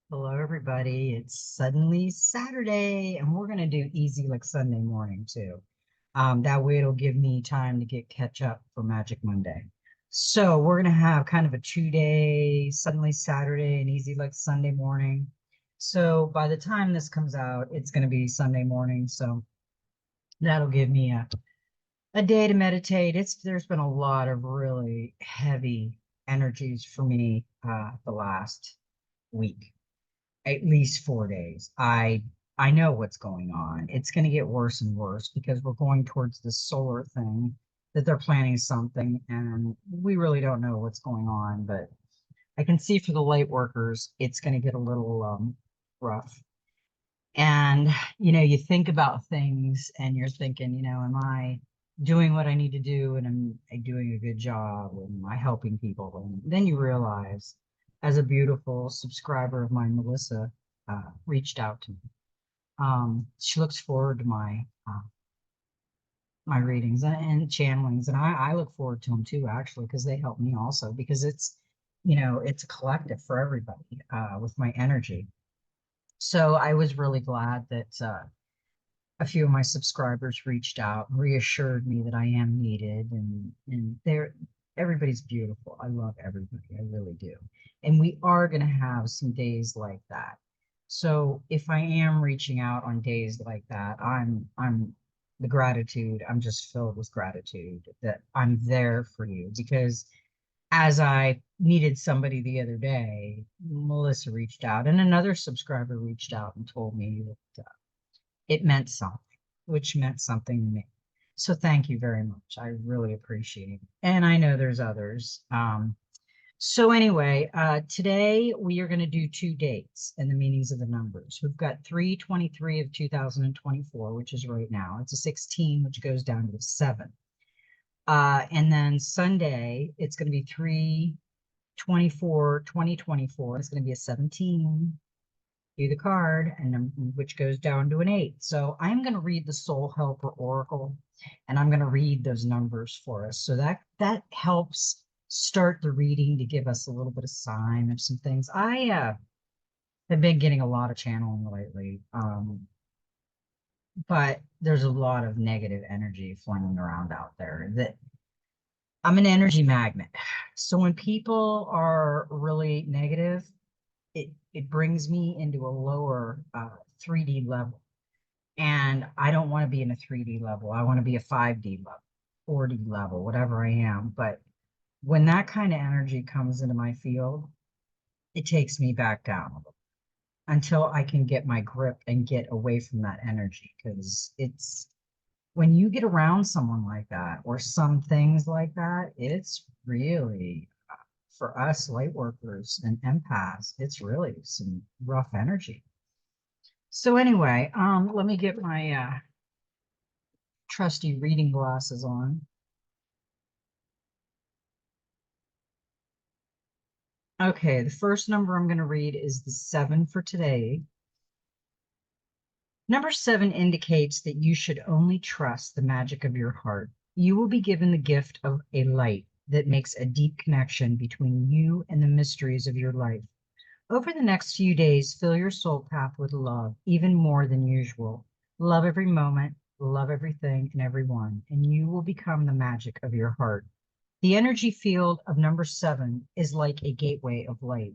Hello, everybody. It's suddenly Saturday, and we're going to do easy like Sunday morning, too. That way, it'll give me time to catch up for Magic Monday. So, we're going to have kind of a 2 day, suddenly Saturday, and easy like Sunday morning. So, by the time this comes out, it's going to be Sunday morning. So, that'll give me a day to meditate. There's been a lot of really heavy energies for me the last week, at least 4 days. I know what's going on. It's going to get worse and worse because we're going towards this solar thing that they're planning something, and we really don't know what's going on. But I can see for the light workers, it's going to get a little rough. And you think about things, and you're thinking, am I doing what I need to do, and am I doing a good job, and am I helping people? And then you realize, as a beautiful subscriber of mine, Melissa, reached out to me. She looks forward to my readings and channelings, and I look forward to them too, actually, because they help me also, because it's a collective for everybody with my energy. So I was really glad that a few of my subscribers reached out and reassured me that I am needed, and everybody's beautiful. I love everybody. I really do. And we are going to have some days like that. So if I am reaching out on days like that, I'm just filled with gratitude that I'm there for you, because as I needed somebody the other day, Melissa reached out and another subscriber reached out and told me that it meant something, which meant something to me. So thank you very much. I really appreciate it. And I know there's others. So anyway, today we are going to do two dates and the meanings of the numbers. We've got 3/23 of 2024, which is right now. It's a 16, which goes down to a 7. And then Sunday, it's going to be 3/24/2024. It's going to be a 17. Do the card, and then which goes down to an 8. So I'm going to read the Soul Helper Oracle, and I'm going to read those numbers for us. So that helps start the reading to give us a little bit of sign of some things. I have been getting a lot of channeling lately, but there's a lot of negative energy flinging around out there. That I'm an energy magnet. So when people are really negative, it brings me into a lower 3D level. And I don't want to be in a 3D level. I want to be a 5D level, 4D level, whatever I am. But when that kind of energy comes into my field, it takes me back down a little until I can get my grip and get away from that energy. Because it's when you get around someone like that or some things like that, it's really, for us light workers and empaths, it's really some rough energy. So anyway, let me get my trusty reading glasses on. Okay, the first number I'm going to read is the 7 for today. Number 7 indicates that you should only trust the magic of your heart. You will be given the gift of a light that makes a deep connection between you and the mysteries of your life. Over the next few days, fill your soul path with love, even more than usual. Love every moment, love everything and everyone, and you will become the magic of your heart. The energy field of number 7 is like a gateway of light.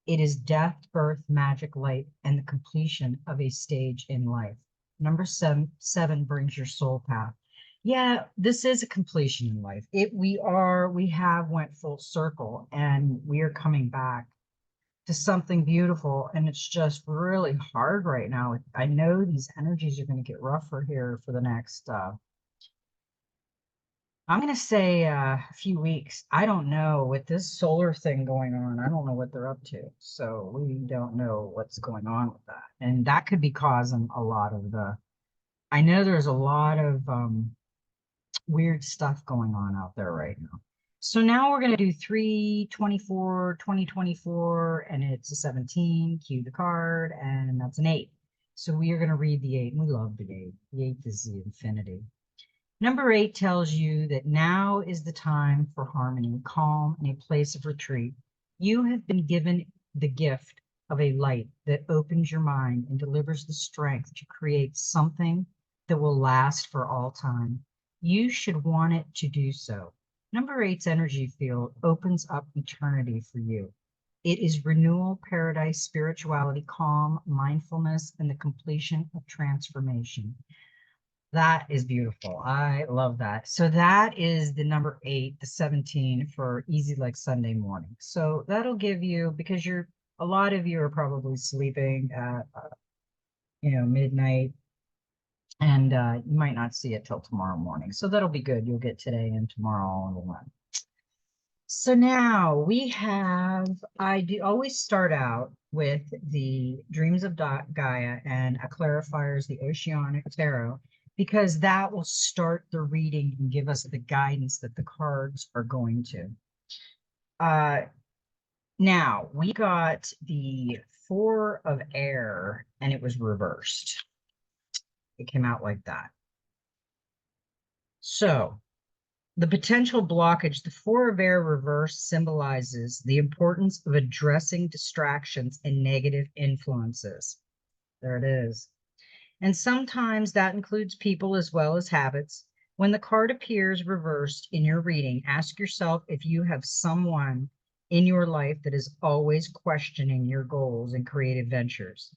It is death, birth, magic, light, and the completion of a stage in life. Number seven brings your soul path. Yeah, this is a completion in life. We have went full circle, and we are coming back to something beautiful, and it's just really hard right now. I know these energies are going to get rougher here for the next I'm going to say a few weeks. I don't know, with this solar thing going on. I don't know what they're up to. So we don't know what's going on with that. And that could be causing a lot of I know there's a lot of weird stuff going on out there right now. So now we're going to do 3/24/2024, and it's a 17. Cue the card, and that's an 8. So we are going to read the 8, and we love the 8. The 8 is the infinity. Number 8 tells you that now is the time for harmony, calm, and a place of retreat. You have been given the gift of a light that opens your mind and delivers the strength to create something that will last for all time. You should want it to do so. Number eight's energy field opens up eternity for you. It is renewal, paradise, spirituality, calm, mindfulness, and the completion of transformation. That is beautiful. I love that. So that is the number 8, the 17 for Easy Like Sunday morning. So that'll give you, because a lot of you are probably sleeping at, midnight, and you might not see it till tomorrow morning. So that'll be good. You'll get today and tomorrow all in one. So now I do always start out with the Dreams of Gaia, and a clarifier is the Oceanic Tarot, because that will start the reading and give us the guidance that the cards are going to. Now, we got the Four of Air, and it was reversed. It came out like that. So, the potential blockage, the Four of Air reverse, symbolizes the importance of addressing distractions and negative influences. There it is. And sometimes that includes people as well as habits. When the card appears reversed in your reading, ask yourself if you have someone in your life that is always questioning your goals and creative ventures.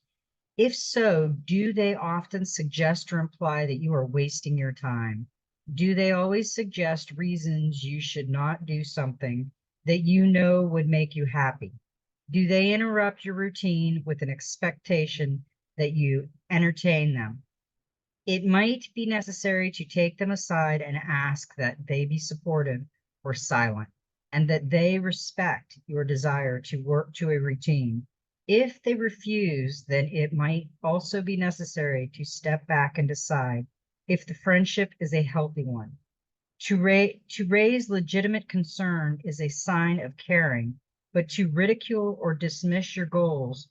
If so, do they often suggest or imply that you are wasting your time? Do they always suggest reasons you should not do something that you know would make you happy? Do they interrupt your routine with an expectation that you entertain them? It might be necessary to take them aside and ask that they be supportive or silent, and that they respect your desire to work to a routine. If they refuse, then it might also be necessary to step back and decide if the friendship is a healthy one. To raise legitimate concern is a sign of caring, but to ridicule or dismiss your goals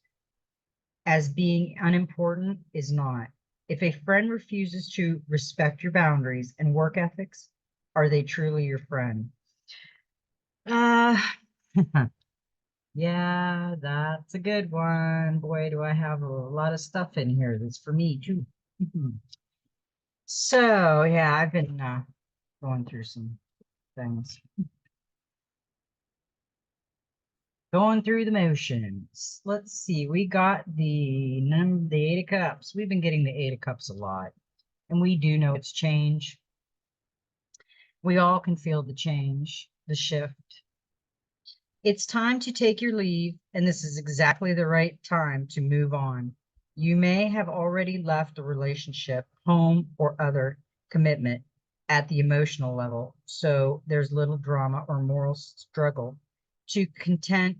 as being unimportant is not. If a friend refuses to respect your boundaries and work ethics, are they truly your friend? Uh, yeah, that's a good one. Boy, do I have a lot of stuff in here that's for me too. So, yeah, I've been going through some things. Going through the motions. Let's see. We got the Eight of Cups. We've been getting the Eight of Cups a lot, and we do know it's change. We all can feel the change, the shift. It's time to take your leave, and this is exactly the right time to move on. You may have already left a relationship, home, or other commitment at the emotional level, so there's little drama or moral struggle to content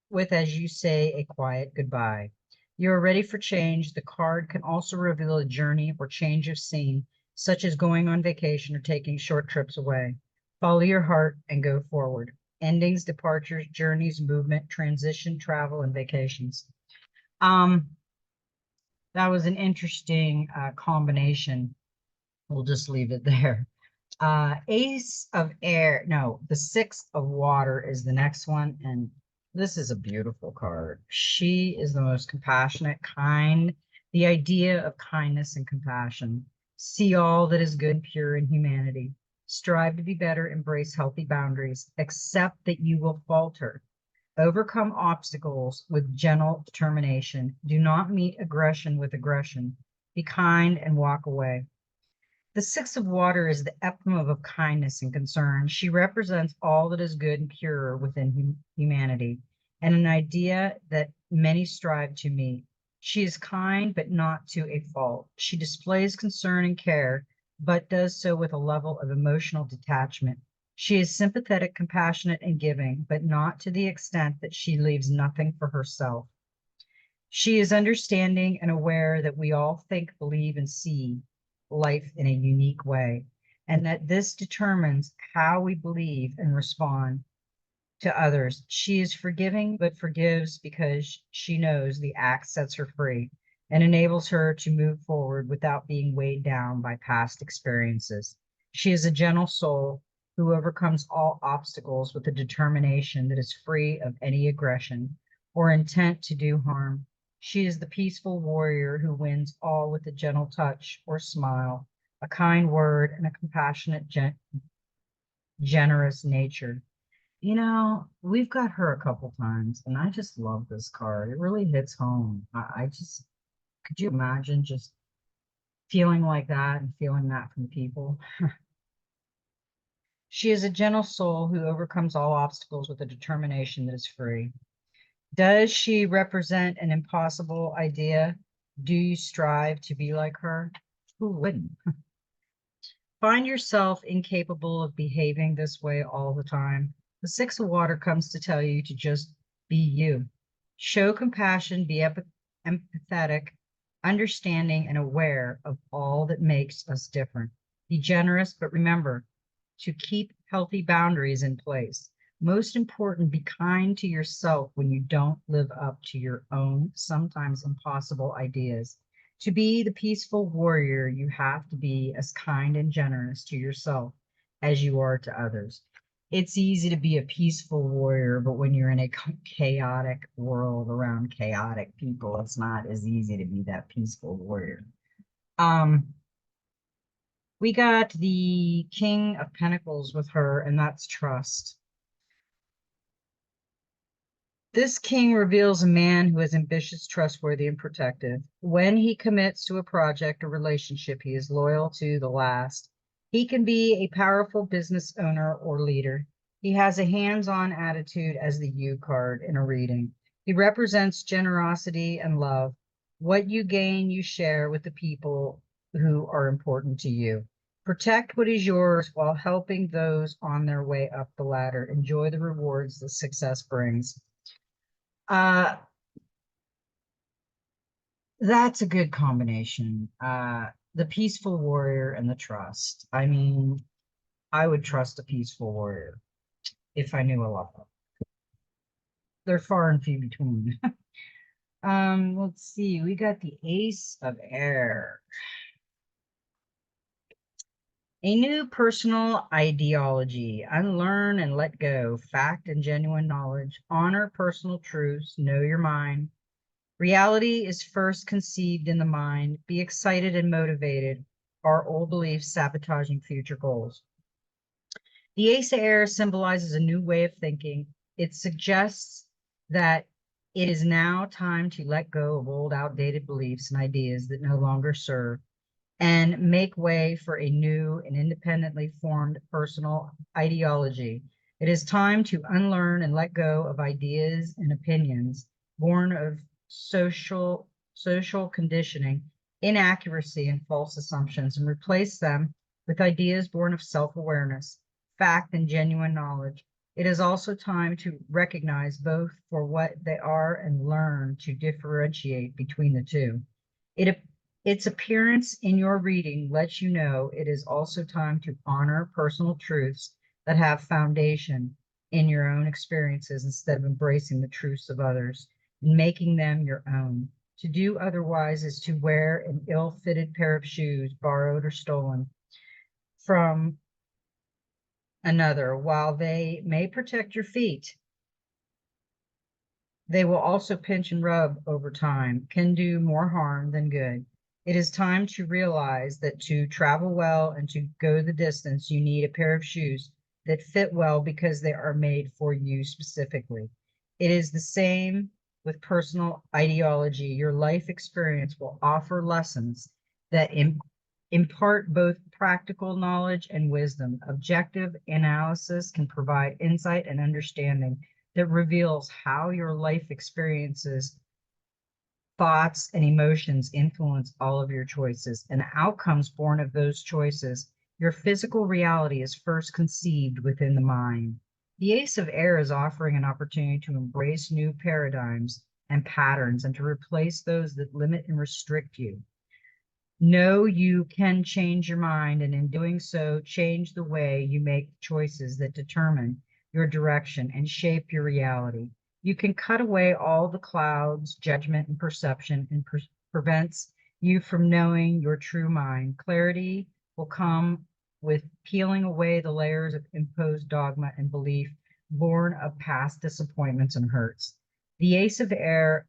with, as you say, a quiet goodbye. You're ready for change. The card can also reveal a journey or change of scene, such as going on vacation or taking short trips away. Follow your heart and go forward. Endings, departures, journeys, movement, transition, travel, and vacations. That was an interesting combination. We'll just leave it there. Ace of Air, no, the Six of Water is the next one, and this is a beautiful card. She is the most compassionate, kind, the idea of kindness and compassion. See all that is good and pure in humanity. Strive to be better, embrace healthy boundaries, accept that you will falter. Overcome obstacles with gentle determination. Do not meet aggression with aggression. Be kind and walk away. The Six of Water is the epitome of kindness and concern. She represents all that is good and pure within humanity, and an idea that many strive to meet. She is kind, but not to a fault. She displays concern and care, but does so with a level of emotional detachment. She is sympathetic, compassionate, and giving, but not to the extent that she leaves nothing for herself. She is understanding and aware that we all think, believe, and see life in a unique way, and that this determines how we believe and respond to others. She is forgiving, but forgives because she knows the act sets her free and enables her to move forward without being weighed down by past experiences. She is a gentle soul who overcomes all obstacles with a determination that is free of any aggression or intent to do harm. She is the peaceful warrior who wins all with a gentle touch or smile, a kind word, and a compassionate, generous nature. You know, we've got her a couple times, and I just love this card. It really hits home. I just, could you imagine just feeling like that and feeling that from people? She is a gentle soul who overcomes all obstacles with a determination that is free. Does she represent an impossible idea? Do you strive to be like her? Who wouldn't? Find yourself incapable of behaving this way all the time. The Six of Water comes to tell you to just be you. Show compassion, be empathetic, understanding, and aware of all that makes us different. Be generous, but remember to keep healthy boundaries in place. Most important, be kind to yourself when you don't live up to your own, sometimes impossible ideas. To be the peaceful warrior, you have to be as kind and generous to yourself as you are to others. It's easy to be a peaceful warrior, but when you're in a chaotic world around chaotic people, it's not as easy to be that peaceful warrior. We got the King of Pentacles with her, and that's trust. This king reveals a man who is ambitious, trustworthy, and protective. When he commits to a project or relationship, he is loyal to the last. He can be a powerful business owner or leader. He has a hands-on attitude as the U card in a reading. He represents generosity and love. What you gain, you share with the people who are important to you. Protect what is yours while helping those on their way up the ladder. Enjoy the rewards that success brings. That's a good combination. The peaceful warrior and the trust. I mean, I would trust a peaceful warrior if I knew a lot of them. They're far and few between. Let's see. We got the Ace of Air. A new personal ideology. Unlearn and let go. Fact and genuine knowledge. Honor personal truths. Know your mind. Reality is first conceived in the mind. Be excited and motivated. Are old beliefs sabotaging future goals? The Ace of Air symbolizes a new way of thinking. It suggests that it is now time to let go of old, outdated beliefs and ideas that no longer serve and make way for a new and independently formed personal ideology. It is time to unlearn and let go of ideas and opinions born of social conditioning, inaccuracy, and false assumptions, and replace them with ideas born of self-awareness, fact, and genuine knowledge. It is also time to recognize both for what they are and learn to differentiate between the two. Its appearance in your reading lets you know it is also time to honor personal truths that have foundation in your own experiences instead of embracing the truths of others and making them your own. To do otherwise is to wear an ill-fitted pair of shoes, borrowed or stolen from another. While they may protect your feet, they will also pinch and rub over time, can do more harm than good. It is time to realize that to travel well and to go the distance, you need a pair of shoes that fit well because they are made for you specifically. It is the same with personal ideology. Your life experience will offer lessons that impart both practical knowledge and wisdom. Objective analysis can provide insight and understanding that reveals how your life experiences, thoughts, and emotions influence all of your choices and outcomes born of those choices. Your physical reality is first conceived within the mind. The Ace of Air is offering an opportunity to embrace new paradigms and patterns and to replace those that limit and restrict you. Know you can change your mind, and in doing so, change the way you make choices that determine your direction and shape your reality. You can cut away all the clouds, judgment, and perception, and prevents you from knowing your true mind. Clarity will come with peeling away the layers of imposed dogma and belief born of past disappointments and hurts. The Ace of Air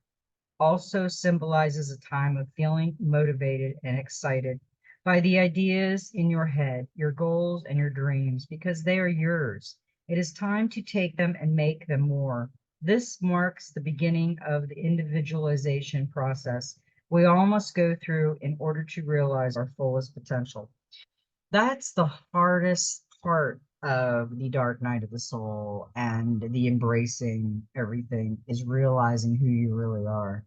also symbolizes a time of feeling motivated and excited by the ideas in your head, your goals, and your dreams, because they are yours. It is time to take them and make them more. This marks the beginning of the individualization process we all must go through in order to realize our fullest potential. That's the hardest part of the dark night of the soul and the embracing everything is realizing who you really are,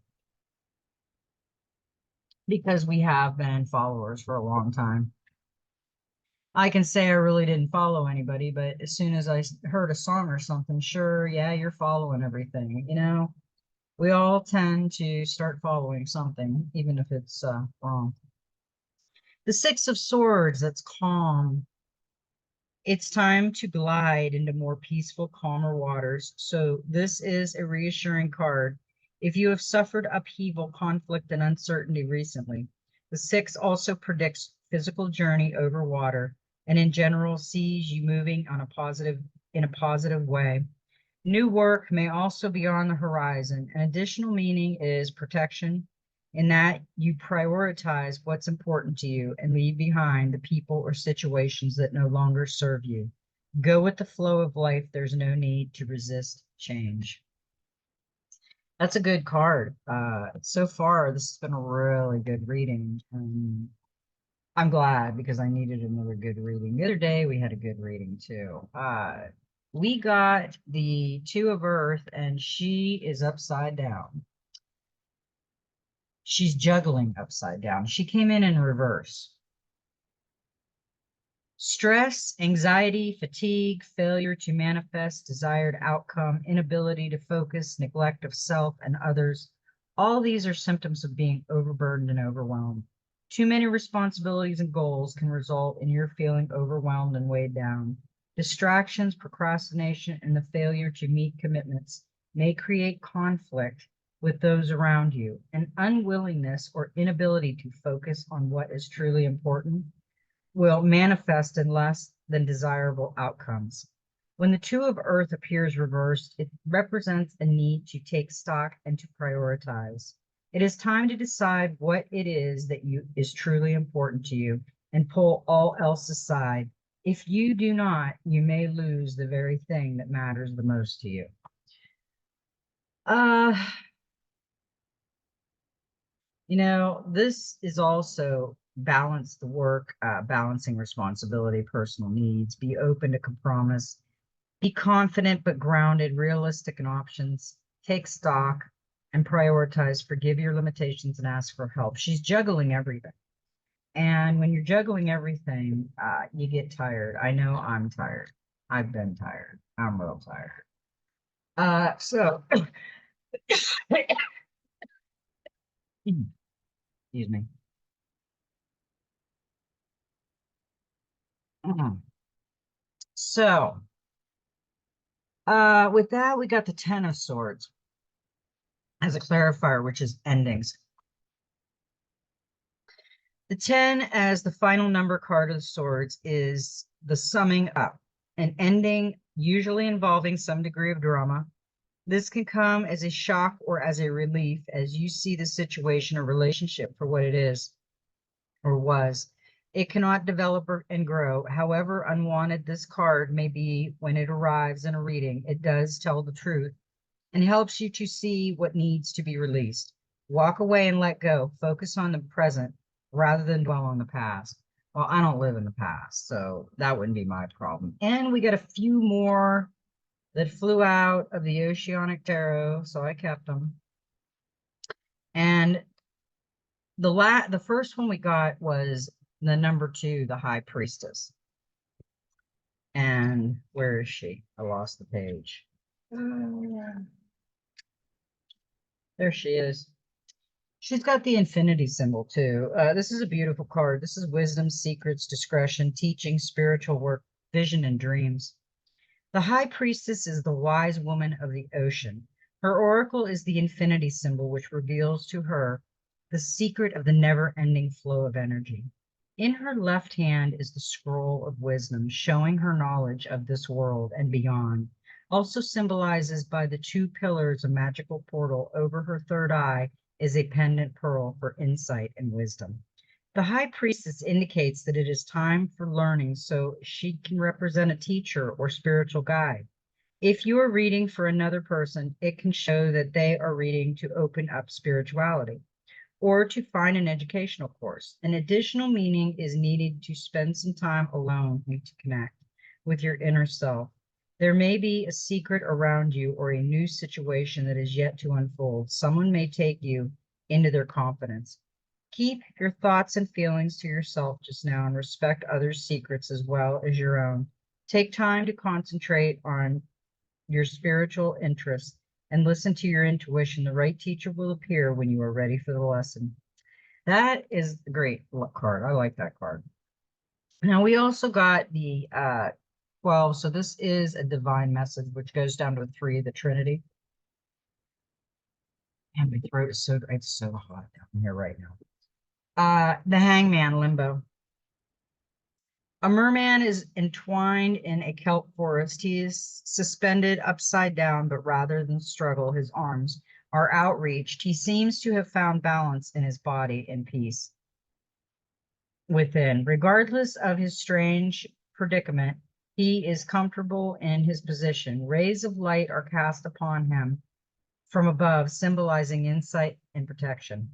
because we have been followers for a long time. I can say I really didn't follow anybody, but as soon as I heard a song or something, sure, yeah, you're following everything. We all tend to start following something, even if it's wrong. The Six of Swords, that's calm. It's time to glide into more peaceful, calmer waters. So this is a reassuring card. If you have suffered upheaval, conflict, and uncertainty recently, the six also predicts physical journey over water and in general sees you moving in a positive way. New work may also be on the horizon. An additional meaning is protection, in that you prioritize what's important to you and leave behind the people or situations that no longer serve you. Go with the flow of life. There's no need to resist change. That's a good card. So far, this has been a really good reading. I'm glad, because I needed another good reading. The other day, we had a good reading too. We got the Two of Earth, and she is upside down. She's juggling upside down. She came in reverse. Stress, anxiety, fatigue, failure to manifest desired outcome, inability to focus, neglect of self and others. All these are symptoms of being overburdened and overwhelmed. Too many responsibilities and goals can result in your feeling overwhelmed and weighed down. Distractions, procrastination, and the failure to meet commitments may create conflict with those around you. An unwillingness or inability to focus on what is truly important will manifest in less than desirable outcomes. When the Two of Earth appears reversed, it represents a need to take stock and to prioritize. It is time to decide what it is that is truly important to you and pull all else aside. If you do not, you may lose the very thing that matters the most to you. This is also balance the work, balancing responsibility, personal needs, be open to compromise, be confident but grounded, realistic in options, take stock and prioritize, forgive your limitations and ask for help. She's juggling everything. And when you're juggling everything, you get tired. I know I'm tired. I've been tired. I'm real tired. Excuse me. So, with that, we got the Ten of Swords as a clarifier, which is endings. The 10 as the final number card of the swords is the summing up, an ending usually involving some degree of drama. This can come as a shock or as a relief as you see the situation or relationship for what it is or was. It cannot develop and grow. However unwanted this card may be when it arrives in a reading, it does tell the truth and helps you to see what needs to be released. Walk away and let go. Focus on the present rather than dwell on the past. Well, I don't live in the past, so that wouldn't be my problem. And we got a few more that flew out of the Oceanic Tarot, so I kept them. And the first one we got was the number 2, the High Priestess. And where is she? I lost the page. There she is. She's got the infinity symbol too. This is a beautiful card. This is wisdom, secrets, discretion, teaching, spiritual work, vision, and dreams. The High Priestess is the wise woman of the ocean. Her oracle is the infinity symbol, which reveals to her the secret of the never-ending flow of energy. In her left hand is the scroll of wisdom, showing her knowledge of this world and beyond. Also symbolizes by the two pillars, a magical portal over her third eye is a pendant pearl for insight and wisdom. The High Priestess indicates that it is time for learning, so she can represent a teacher or spiritual guide. If you are reading for another person, it can show that they are reading to open up spirituality or to find an educational course. An additional meaning is needed to spend some time alone and to connect with your inner self. There may be a secret around you or a new situation that is yet to unfold. Someone may take you into their confidence. Keep your thoughts and feelings to yourself just now and respect others' secrets as well as your own. Take time to concentrate on your spiritual interests and listen to your intuition. The right teacher will appear when you are ready for the lesson. That is a great card. I like that card. Now we also got the 12. So this is a divine message, which goes down to 3, the Trinity. And my throat is so, it's so hot down here right now. The Hangman, limbo. A merman is entwined in a kelp forest. He is suspended upside down, but rather than struggle, his arms are outreached. He seems to have found balance in his body and peace within. Regardless of his strange predicament, he is comfortable in his position. Rays of light are cast upon him from above, symbolizing insight and protection.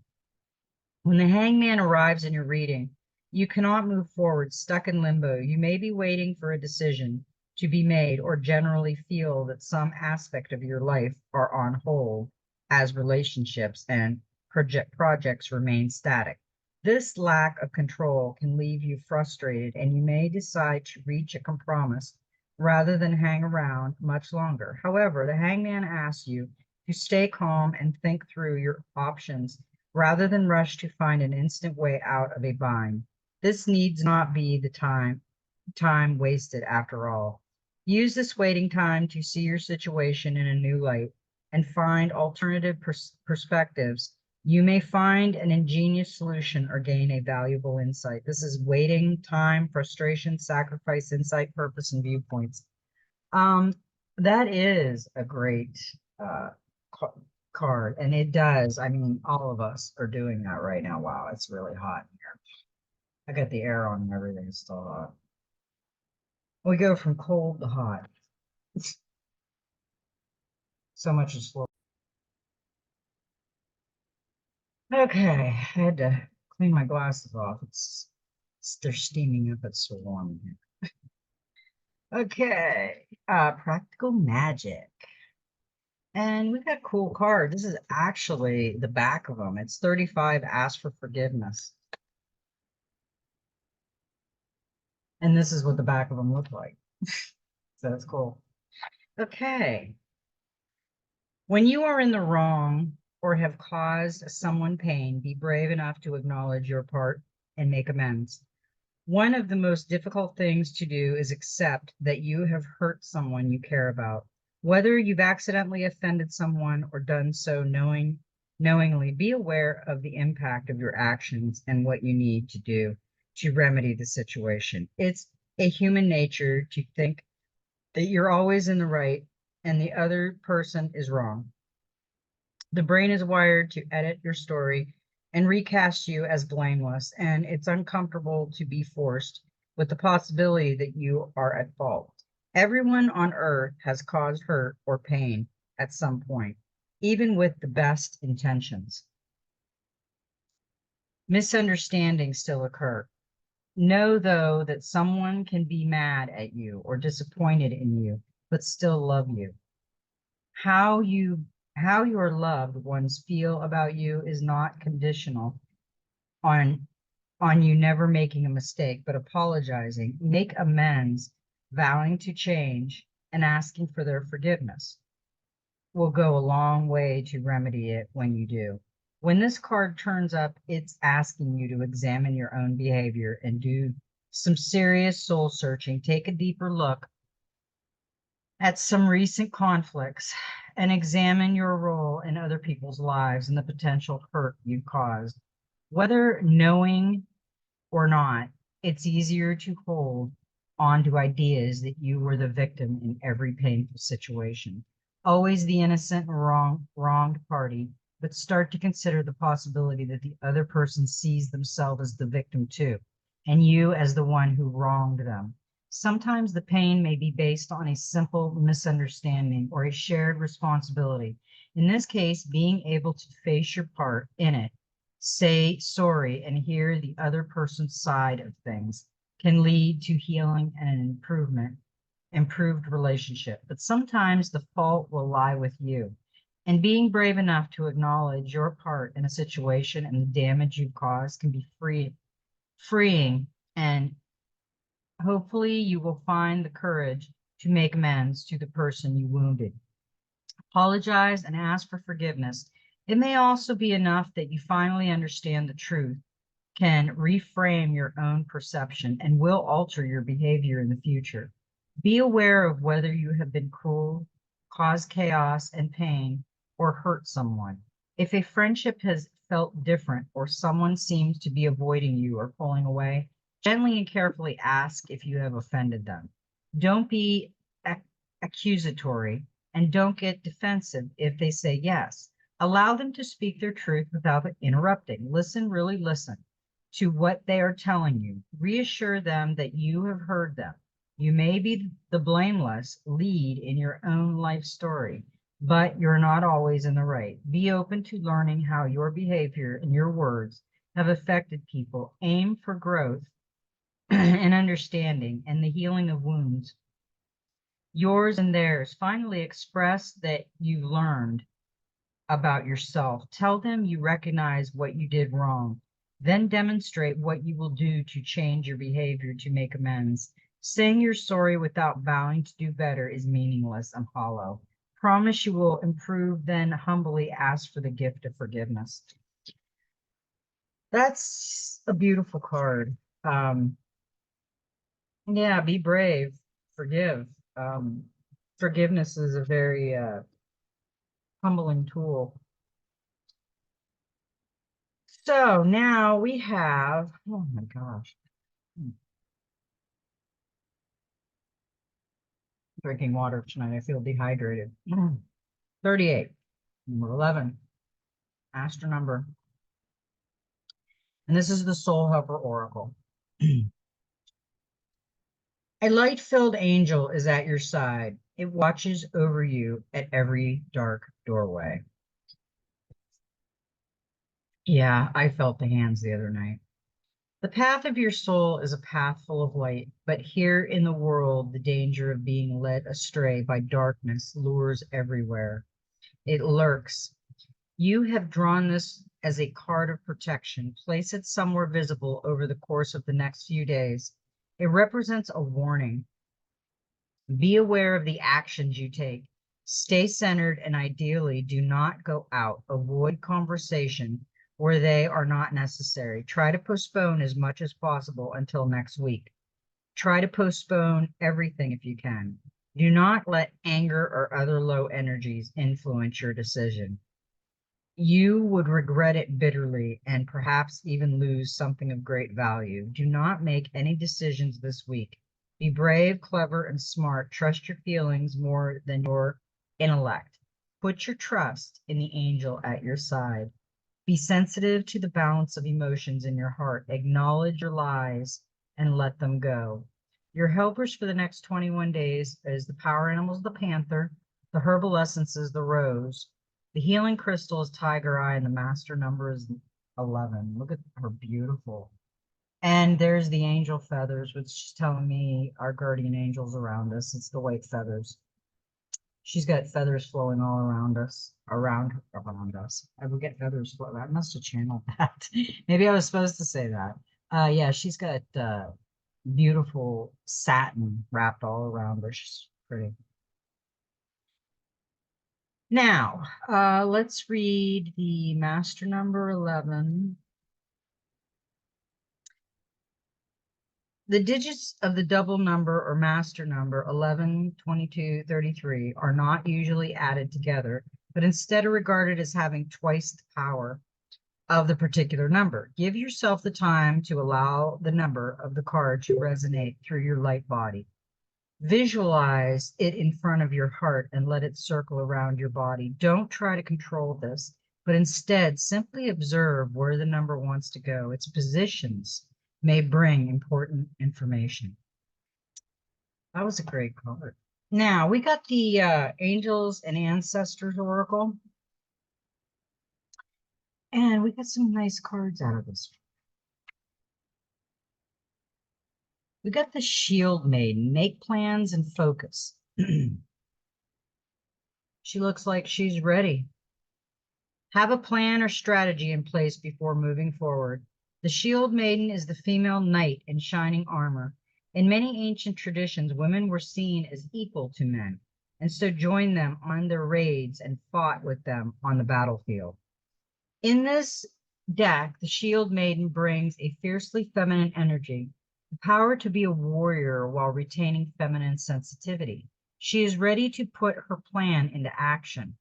When the hangman arrives in your reading, you cannot move forward, stuck in limbo. You may be waiting for a decision to be made or generally feel that some aspect of your life are on hold as relationships and projects remain static. This lack of control can leave you frustrated and you may decide to reach a compromise rather than hang around much longer. However, the hangman asks you to stay calm and think through your options rather than rush to find an instant way out of a bind. This needs not be the time wasted after all. Use this waiting time to see your situation in a new light and find alternative perspectives. You may find an ingenious solution or gain a valuable insight. This is waiting time, frustration, sacrifice, insight, purpose, and viewpoints. That is a great card, and it does. I mean, all of us are doing that right now. Wow, it's really hot in here. I got the air on and everything is still hot. We go from cold to hot. So much is slow. Okay, I had to clean my glasses off. They're steaming up. It's so warm in here. Okay, practical magic. And we've got cool card. This is actually the back of them. It's 35, ask for forgiveness. And this is what the back of them look like. So that's cool. Okay. When you are in the wrong or have caused someone pain, be brave enough to acknowledge your part and make amends. One of the most difficult things to do is accept that you have hurt someone you care about. Whether you've accidentally offended someone or done so knowingly, be aware of the impact of your actions and what you need to do to remedy the situation. It's a human nature to think that you're always in the right and the other person is wrong. The brain is wired to edit your story and recast you as blameless, and it's uncomfortable to be forced with the possibility that you are at fault. Everyone on earth has caused hurt or pain at some point, even with the best intentions. Misunderstandings still occur. Know, though, that someone can be mad at you or disappointed in you, but still love you. How your loved ones feel about you is not conditional on you never making a mistake, but apologizing, make amends, vowing to change, and asking for their forgiveness will go a long way to remedy it when you do. When this card turns up, it's asking you to examine your own behavior and do some serious soul searching. Take a deeper look at some recent conflicts and examine your role in other people's lives and the potential hurt you caused. Whether knowing or not, it's easier to hold onto ideas that you were the victim in every painful situation, always the innocent and wronged party, but start to consider the possibility that the other person sees themselves as the victim too, and you as the one who wronged them. Sometimes the pain may be based on a simple misunderstanding or a shared responsibility. In this case, being able to face your part in it, say sorry, and hear the other person's side of things can lead to healing and an improved relationship. But sometimes the fault will lie with you. And being brave enough to acknowledge your part in a situation and the damage you caused can be freeing. And hopefully you will find the courage to make amends to the person you wounded. Apologize and ask for forgiveness. It may also be enough that you finally understand the truth, can reframe your own perception, and will alter your behavior in the future. Be aware of whether you have been cruel, caused chaos and pain, or hurt someone. If a friendship has felt different or someone seems to be avoiding you or pulling away, gently and carefully ask if you have offended them. Don't be accusatory and don't get defensive if they say yes. Allow them to speak their truth without interrupting. Listen, really listen to what they are telling you. Reassure them that you have heard them. You may be the blameless lead in your own life story, but you're not always in the right. Be open to learning how your behavior and your words have affected people. Aim for growth and understanding and the healing of wounds, yours and theirs. Finally, express that you learned about yourself. Tell them you recognize what you did wrong. Then demonstrate what you will do to change your behavior to make amends. Saying you're sorry without vowing to do better is meaningless and hollow. Promise you will improve, then humbly ask for the gift of forgiveness. That's a beautiful card. Yeah, be brave, forgive. Forgiveness is a very humbling tool. So now we have, oh my gosh. Drinking water tonight. I feel dehydrated. 38, number 11, master number. And this is the Soul Helper Oracle. A light-filled angel is at your side. It watches over you at every dark doorway. Yeah, I felt the hands the other night. The path of your soul is a path full of light, but here in the world, the danger of being led astray by darkness lures everywhere. It lurks. You have drawn this as a card of protection. Place it somewhere visible over the course of the next few days. It represents a warning. Be aware of the actions you take. Stay centered and ideally do not go out. Avoid conversation where they are not necessary. Try to postpone as much as possible until next week. Try to postpone everything if you can. Do not let anger or other low energies influence your decision. You would regret it bitterly and perhaps even lose something of great value. Do not make any decisions this week. Be brave, clever, and smart. Trust your feelings more than your intellect. Put your trust in the angel at your side. Be sensitive to the balance of emotions in your heart. Acknowledge your lies and let them go. Your helpers for the next 21 days is the power animals, the panther, the herbal essences, the rose, the healing crystal is tiger eye, and the master number is 11. Look at her, beautiful. And there's the angel feathers, which is telling me our guardian angels around us. It's the white feathers. She's got feathers flowing all around us, around us. I would get feathers flow. I must have channeled that. Maybe I was supposed to say that. Yeah, she's got beautiful satin wrapped all around her. She's pretty. Now, let's read the master number 11. The digits of the double number or master number 11, 22, 33 are not usually added together, but instead are regarded as having twice the power of the particular number. Give yourself the time to allow the number of the card to resonate through your light body. Visualize it in front of your heart and let it circle around your body. Don't try to control this, but instead simply observe where the number wants to go. Its positions may bring important information. That was a great card. Now, we got the Angels and Ancestors Oracle. And we got some nice cards out of this. We got the Shield Maiden. Make plans and focus. She looks like she's ready. Have a plan or strategy in place before moving forward. The Shield Maiden is the female knight in shining armor. In many ancient traditions, women were seen as equal to men, and so joined them on their raids and fought with them on the battlefield. In this deck, the Shield Maiden brings a fiercely feminine energy, the power to be a warrior while retaining feminine sensitivity. She is ready to put her plan into action.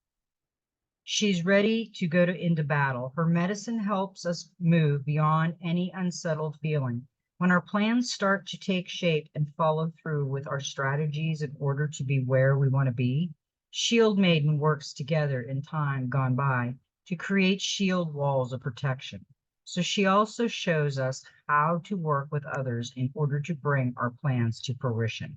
She's ready to go into battle. Her medicine helps us move beyond any unsettled feeling. When our plans start to take shape and follow through with our strategies in order to be where we want to be, Shield Maiden works together in time gone by to create shield walls of protection. So she also shows us how to work with others in order to bring our plans to fruition.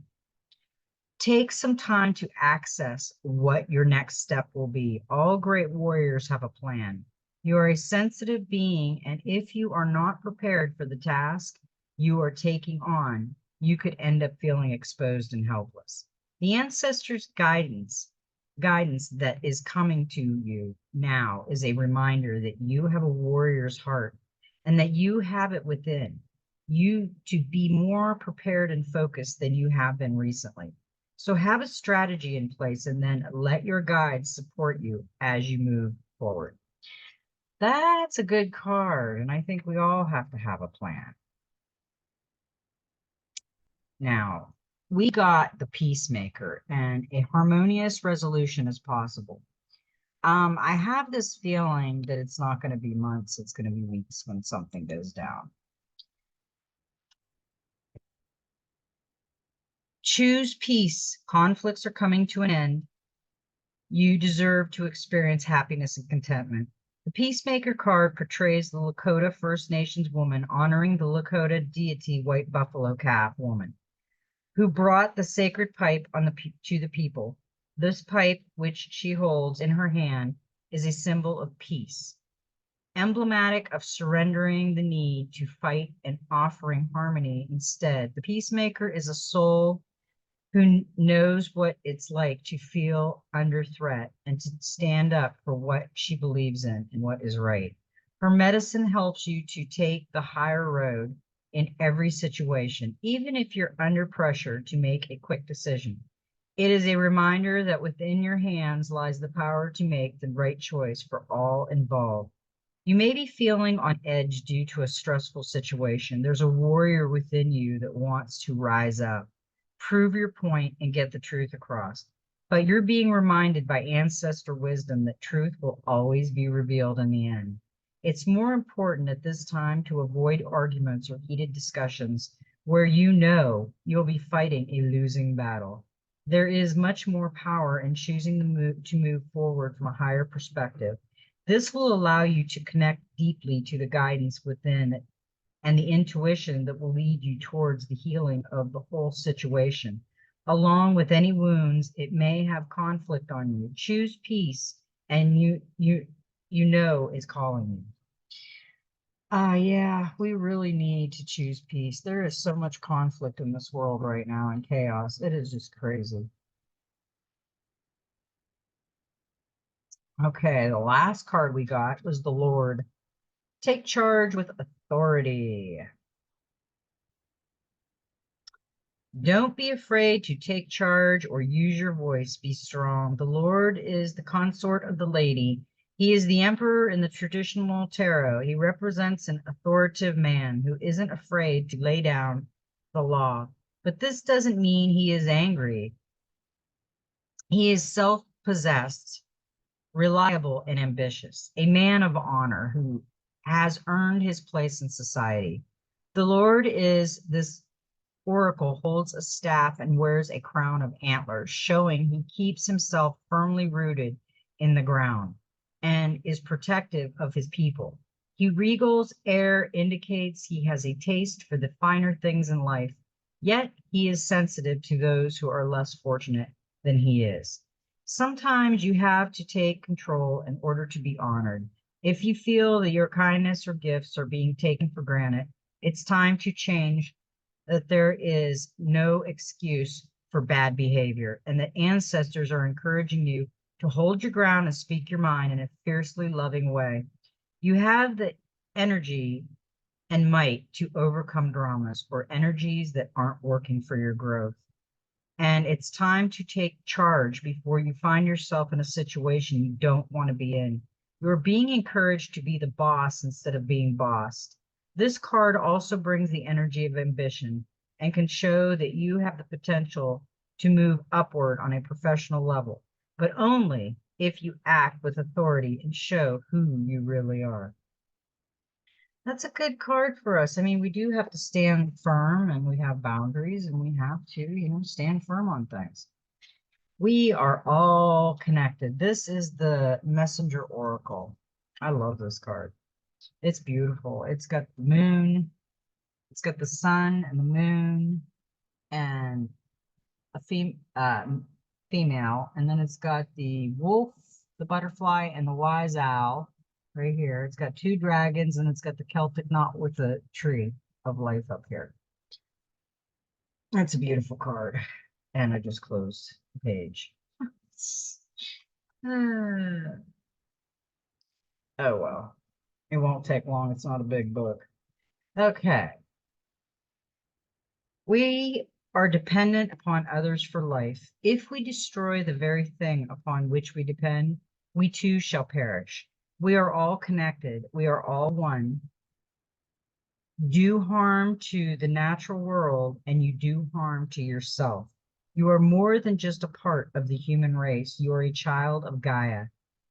Take some time to access what your next step will be. All great warriors have a plan. You are a sensitive being, and if you are not prepared for the task you are taking on, you could end up feeling exposed and helpless. The ancestors' guidance that is coming to you now is a reminder that you have a warrior's heart and that you have it within you to be more prepared and focused than you have been recently. So have a strategy in place and then let your guides support you as you move forward. That's a good card, and I think we all have to have a plan. Now, we got the Peacemaker, and a harmonious resolution is possible. I have this feeling that it's not going to be months, it's going to be weeks when something goes down. Choose peace. Conflicts are coming to an end. You deserve to experience happiness and contentment. The Peacemaker card portrays the Lakota First Nations woman honoring the Lakota deity White Buffalo Calf woman, who brought the sacred pipe to the people. This pipe, which she holds in her hand, is a symbol of peace, emblematic of surrendering the need to fight and offering harmony instead. The Peacemaker is a soul who knows what it's like to feel under threat and to stand up for what she believes in and what is right. Her medicine helps you to take the higher road in every situation, even if you're under pressure to make a quick decision. It is a reminder that within your hands lies the power to make the right choice for all involved. You may be feeling on edge due to a stressful situation. There's a warrior within you that wants to rise up, prove your point, and get the truth across. But you're being reminded by ancestor wisdom that truth will always be revealed in the end. It's more important at this time to avoid arguments or heated discussions where you know you'll be fighting a losing battle. There is much more power in choosing to move forward from a higher perspective. This will allow you to connect deeply to the guidance within and the intuition that will lead you towards the healing of the whole situation. Along with any wounds, it may have conflict on you. Choose peace, and you know is calling you. Yeah, we really need to choose peace. There is so much conflict in this world right now and chaos. It is just crazy. Okay, the last card we got was the Lord. Take charge with authority. Don't be afraid to take charge or use your voice. Be strong. The Lord is the consort of the lady. He is the emperor in the traditional tarot. He represents an authoritative man who isn't afraid to lay down the law. But this doesn't mean he is angry. He is self-possessed, reliable, and ambitious. A man of honor who has earned his place in society. The Lord is this oracle holds a staff and wears a crown of antlers, showing he keeps himself firmly rooted in the ground and is protective of his people. He regals air indicates he has a taste for the finer things in life, yet he is sensitive to those who are less fortunate than he is. Sometimes you have to take control in order to be honored. If you feel that your kindness or gifts are being taken for granted, it's time to change, that there is no excuse for bad behavior, and that ancestors are encouraging you to hold your ground and speak your mind in a fiercely loving way. You have the energy and might to overcome dramas or energies that aren't working for your growth. And it's time to take charge before you find yourself in a situation you don't want to be in. You're being encouraged to be the boss instead of being bossed. This card also brings the energy of ambition and can show that you have the potential to move upward on a professional level, but only if you act with authority and show who you really are. That's a good card for us. I mean, we do have to stand firm and we have boundaries and we have to, stand firm on things. We are all connected. This is the Messenger Oracle. I love this card. It's beautiful. It's got the moon, it's got the sun and the moon and a female, and then it's got the wolf, the butterfly, and the wise owl right here. It's got two dragons, and it's got the Celtic knot with the tree of life up here. That's a beautiful card. And I just closed the page. Oh, well. It won't take long. It's not a big book. Okay. We are dependent upon others for life. If we destroy the very thing upon which we depend, we too shall perish. We are all connected. We are all one. Do harm to the natural world and you do harm to yourself. You are more than just a part of the human race. You are a child of Gaia.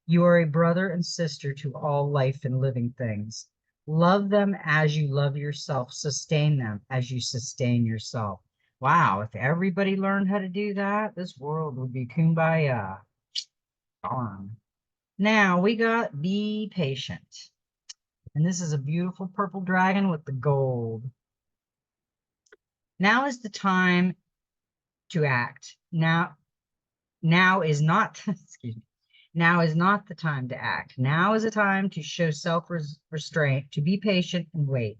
You are a brother and sister to all life and living things. Love them as you love yourself. Sustain them as you sustain yourself. Wow, if everybody learned how to do that, this world would be kumbaya. Darn. Now we got be patient. And this is a beautiful purple dragon with the gold. Now is the time to act. Now is not, excuse me. Now is not the time to act. Now is a time to show self-restraint, to be patient and wait.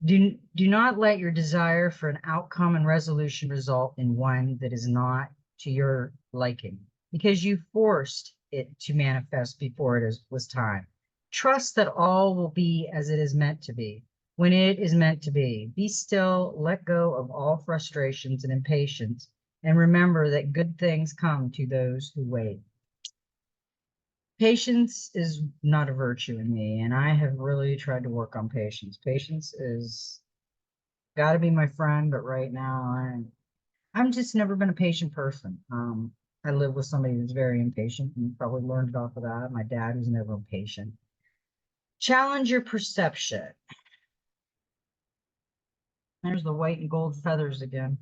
Do not let your desire for an outcome and resolution result in one that is not to your liking, because you forced it to manifest before it was time. Trust that all will be as it is meant to be, when it is meant to be. Be still, let go of all frustrations and impatience, and remember that good things come to those who wait. Patience is not a virtue in me, and I have really tried to work on patience. Patience is got to be my friend, but right now I'm just never been a patient person. I live with somebody who's very impatient, and you probably learned it off of that. My dad was never impatient. Challenge your perception. There's the white and gold feathers again.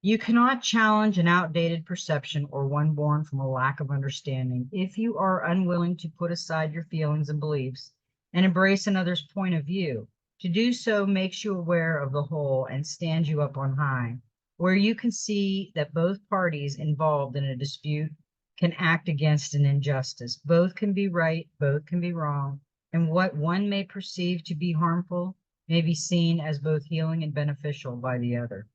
You cannot challenge an outdated perception or one born from a lack of understanding. If you are unwilling to put aside your feelings and beliefs and embrace another's point of view, to do so makes you aware of the whole and stands you up on high, where you can see that both parties involved in a dispute can act against an injustice. Both can be right, both can be wrong, and what one may perceive to be harmful may be seen as both healing and beneficial by the other.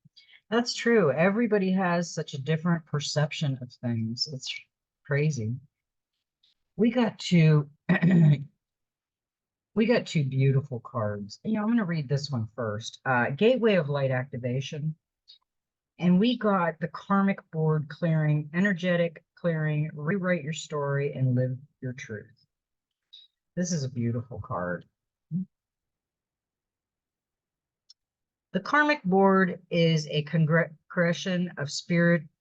That's true. Everybody has such a different perception of things. It's crazy. We got two beautiful cards. I'm going to read this one first. Gateway of Light Activation. And we got the Karmic Board Clearing, Energetic Clearing, Rewrite Your Story, and Live Your Truth. This is a beautiful card. The Karmic Board is a congregation of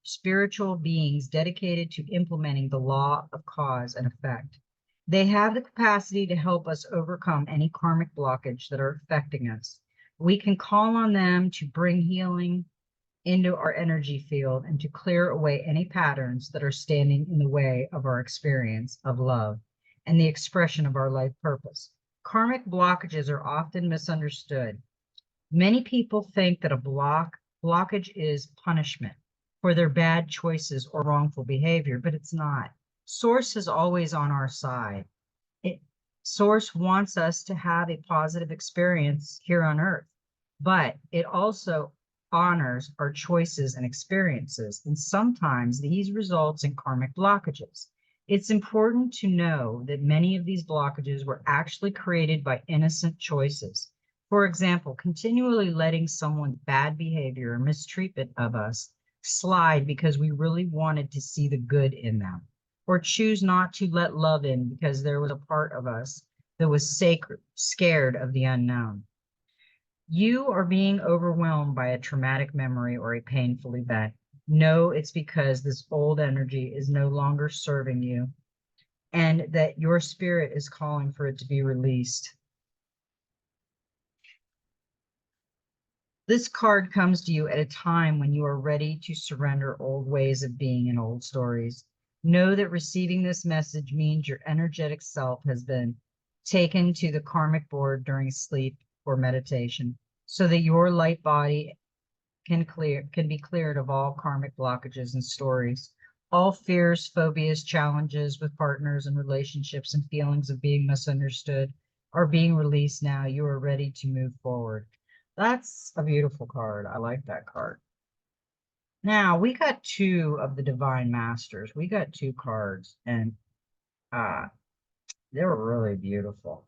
spiritual beings dedicated to implementing the law of cause and effect. They have the capacity to help us overcome any karmic blockage that are affecting us. We can call on them to bring healing into our energy field and to clear away any patterns that are standing in the way of our experience of love and the expression of our life purpose. Karmic blockages are often misunderstood. Many people think that a blockage is punishment for their bad choices or wrongful behavior, but it's not. Source is always on our side. It, Source wants us to have a positive experience here on earth, but it also honors our choices and experiences, and sometimes these results in karmic blockages. It's important to know that many of these blockages were actually created by innocent choices. For example, continually letting someone's bad behavior or mistreatment of us slide because we really wanted to see the good in them, or choose not to let love in because there was a part of us that was sacred, scared of the unknown. You are being overwhelmed by a traumatic memory or a painful event. Know it's because this old energy is no longer serving you and that your spirit is calling for it to be released. This card comes to you at a time when you are ready to surrender old ways of being and old stories. Know that receiving this message means your energetic self has been taken to the karmic board during sleep or meditation, so that your light body can be cleared of all karmic blockages and stories. All fears, phobias, challenges with partners and relationships, and feelings of being misunderstood are being released now. You are ready to move forward. That's a beautiful card. I like that card. Now we got two of the Divine Masters. We got two cards, and uh, they were really beautiful.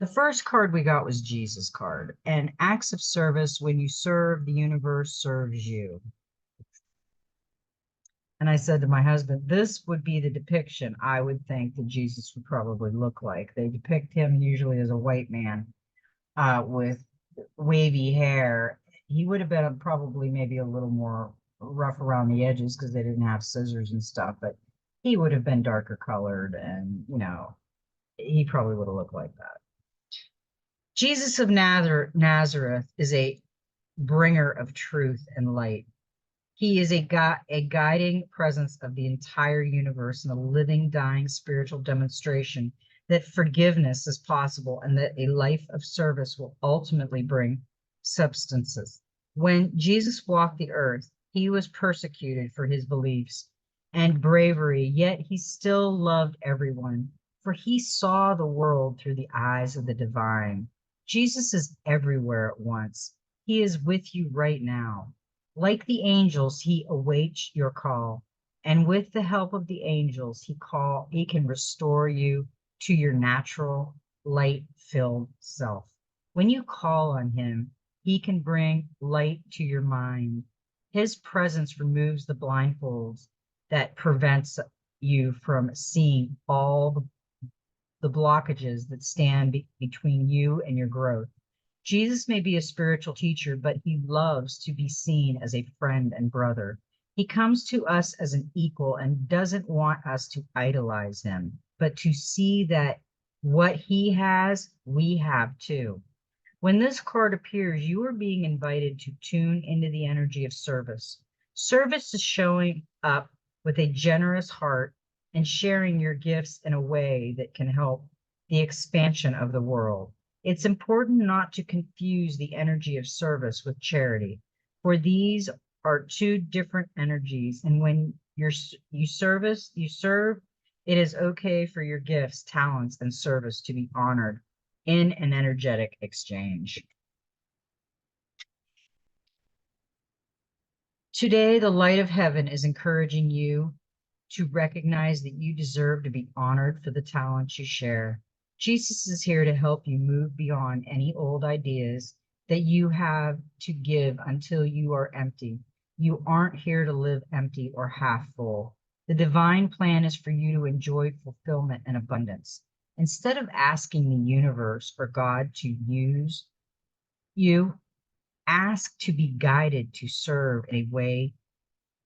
The first card we got was Jesus card, and acts of service. When you serve, the universe serves you. And I said to my husband, this would be the depiction I would think that Jesus would probably look like. They depict him usually as a white man with wavy hair. He would have been probably maybe a little more rough around the edges because they didn't have scissors and stuff, but he would have been darker colored, and he probably would have looked like that. Jesus of Nazareth is a bringer of truth and light. He is a guiding presence of the entire universe and a living, dying spiritual demonstration that forgiveness is possible and that a life of service will ultimately bring substances. When Jesus walked the earth, he was persecuted for his beliefs and bravery, yet he still loved everyone, for he saw the world through the eyes of the divine. Jesus is everywhere at once. He is with you right now. Like the angels, he awaits your call. And with the help of the angels, he can restore you to your natural, light-filled self. When you call on him, he can bring light to your mind. His presence removes the blindfolds that prevents you from seeing all the blockages that stand between you and your growth. Jesus may be a spiritual teacher, but he loves to be seen as a friend and brother. He comes to us as an equal and doesn't want us to idolize him, but to see that what he has, we have too. When this card appears, you are being invited to tune into the energy of service. Service is showing up with a generous heart and sharing your gifts in a way that can help the expansion of the world. It's important not to confuse the energy of service with charity, for these are two different energies. And when you serve, it is okay for your gifts, talents, and service to be honored in an energetic exchange. Today, the light of heaven is encouraging you to recognize that you deserve to be honored for the talents you share. Jesus is here to help you move beyond any old ideas that you have to give until you are empty. You aren't here to live empty or half full. The divine plan is for you to enjoy fulfillment and abundance. Instead of asking the universe or God to use you, ask to be guided to serve in a way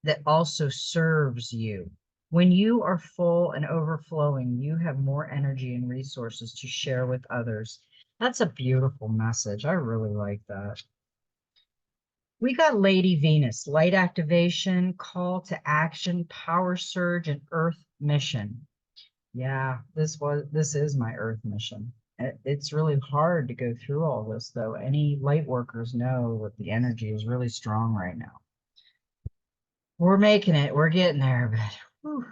that also serves you. When you are full and overflowing, you have more energy and resources to share with others. That's a beautiful message. I really like that. We got Lady Venus, light activation, call to action, power surge, and earth mission. Yeah, this is my earth mission. It's really hard to go through all this though. Any light workers know that the energy is really strong right now. We're making it. We're getting there, but whew.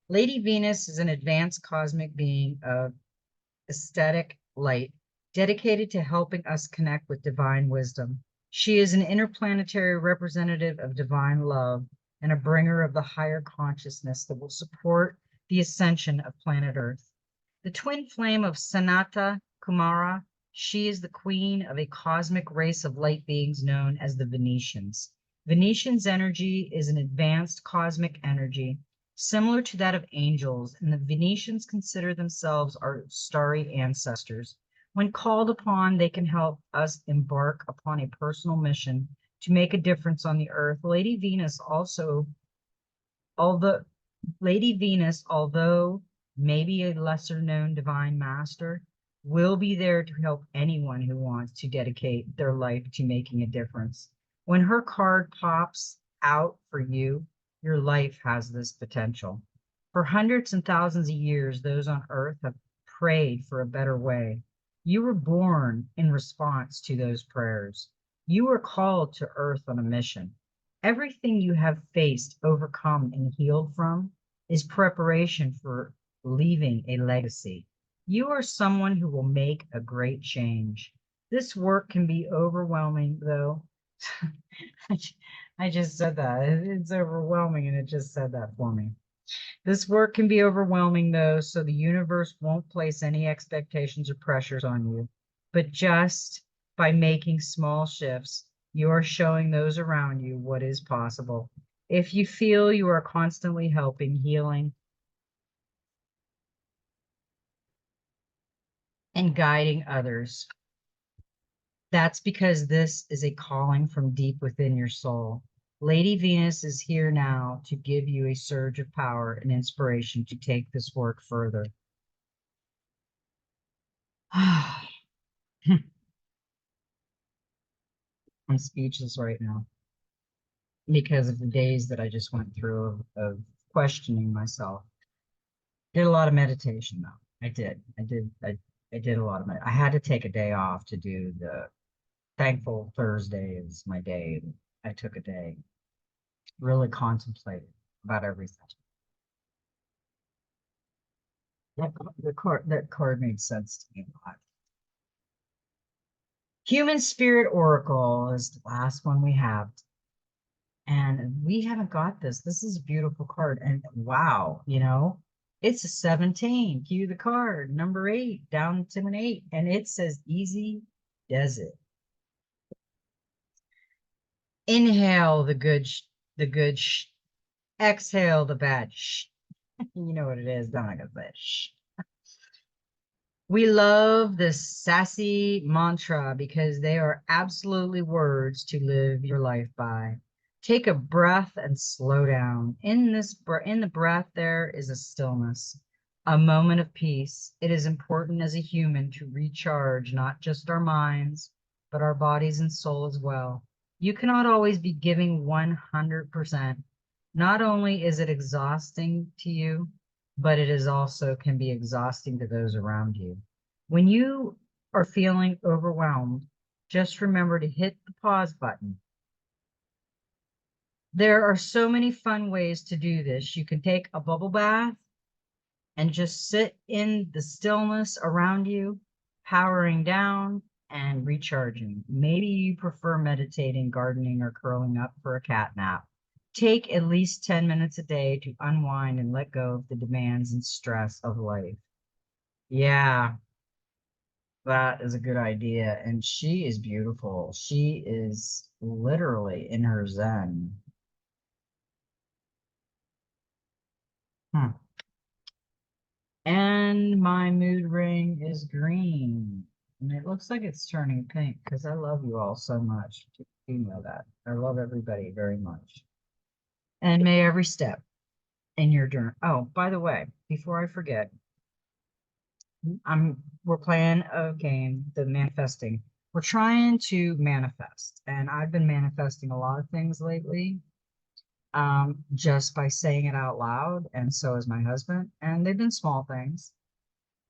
Lady Venus is an advanced cosmic being of aesthetic light, dedicated to helping us connect with divine wisdom. She is an interplanetary representative of divine love and a bringer of the higher consciousness that will support the ascension of planet Earth. The twin flame of Sanata Kumara, she is the queen of a cosmic race of light beings known as the Venetians. Venetians' energy is an advanced cosmic energy similar to that of angels, and the Venetians consider themselves our starry ancestors. When called upon, they can help us embark upon a personal mission to make a difference on the earth. Lady Venus, although maybe a lesser known divine master, will be there to help anyone who wants to dedicate their life to making a difference. When her card pops out for you, your life has this potential. For hundreds and thousands of years, those on earth have prayed for a better way. You were born in response to those prayers. You were called to earth on a mission. Everything you have faced, overcome, and healed from is preparation for leaving a legacy. You are someone who will make a great change. This work can be overwhelming, though. I just said that. It's overwhelming, and it just said that for me. This work can be overwhelming, though, so the universe won't place any expectations or pressures on you. But just by making small shifts, you are showing those around you what is possible. If you feel you are constantly helping, healing, and guiding others, that's because this is a calling from deep within your soul. Lady Venus is here now to give you a surge of power and inspiration to take this work further. I'm speechless right now because of the days that I just went through of questioning myself. Did a lot of meditation though. I did a lot of I had to take a day off to do the Thankful Thursday is my day. I took a day, really contemplated about everything. That card made sense to me a lot. Human Spirit Oracle is the last one we have. And we haven't got this. This is a beautiful card. And wow, it's a 17. Cue the card. Number 8, down to an 8. And it says easy does it. Inhale the good, exhale the bad. You know what it is. Don't I gonna say We love this sassy mantra because they are absolutely words to live your life by. Take a breath and slow down. In the breath, there is a stillness, a moment of peace. It is important as a human to recharge not just our minds, but our bodies and soul as well. You cannot always be giving 100%. Not only is it exhausting to you, but it is also can be exhausting to those around you. When you are feeling overwhelmed, just remember to hit the pause button. There are so many fun ways to do this. You can take a bubble bath and just sit in the stillness around you, powering down and recharging. Maybe you prefer meditating, gardening, or curling up for a cat nap. Take at least 10 minutes a day to unwind and let go of the demands and stress of life. Yeah, that is a good idea. And she is beautiful. She is literally in her zen. And my mood ring is green. And it looks like it's turning pink because I love you all so much. You know that. I love everybody very much. And may every step in your journal. Oh, by the way, before I forget, we're playing a game, the manifesting. We're trying to manifest, and I've been manifesting a lot of things lately, just by saying it out loud, and so has my husband. And they've been small things,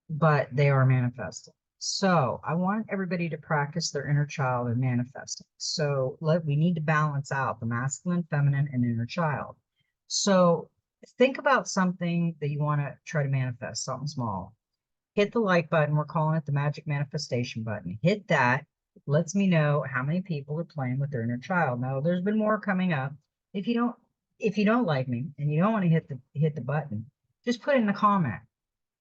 but they are manifesting. So I want everybody to practice their inner child and manifesting. So we need to balance out the masculine, feminine, and inner child. So think about something that you want to try to manifest, something small. Hit the like button. We're calling it the magic manifestation button. Hit that. Lets me know how many people are playing with their inner child. Now, there's been more coming up. If you don't like me and you don't want to hit the button, just put it in the comment.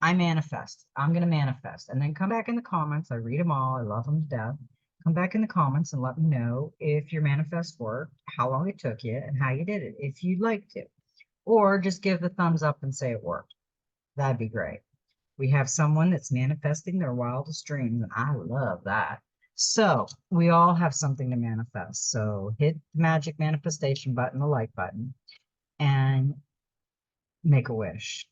I manifest. I'm going to manifest. And then come back in the comments. I read them all. I love them to death. Come back in the comments and let me know if your manifest worked, how long it took you, and how you did it, if you'd like to. Or just give the thumbs up and say it worked. That'd be great. We have someone that's manifesting their wildest dreams, and I love that. So we all have something to manifest. So hit the magic manifestation button, the like button, and make a wish.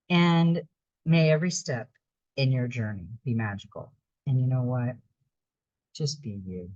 And may every step in your journey be magical. And you know what? Just be you.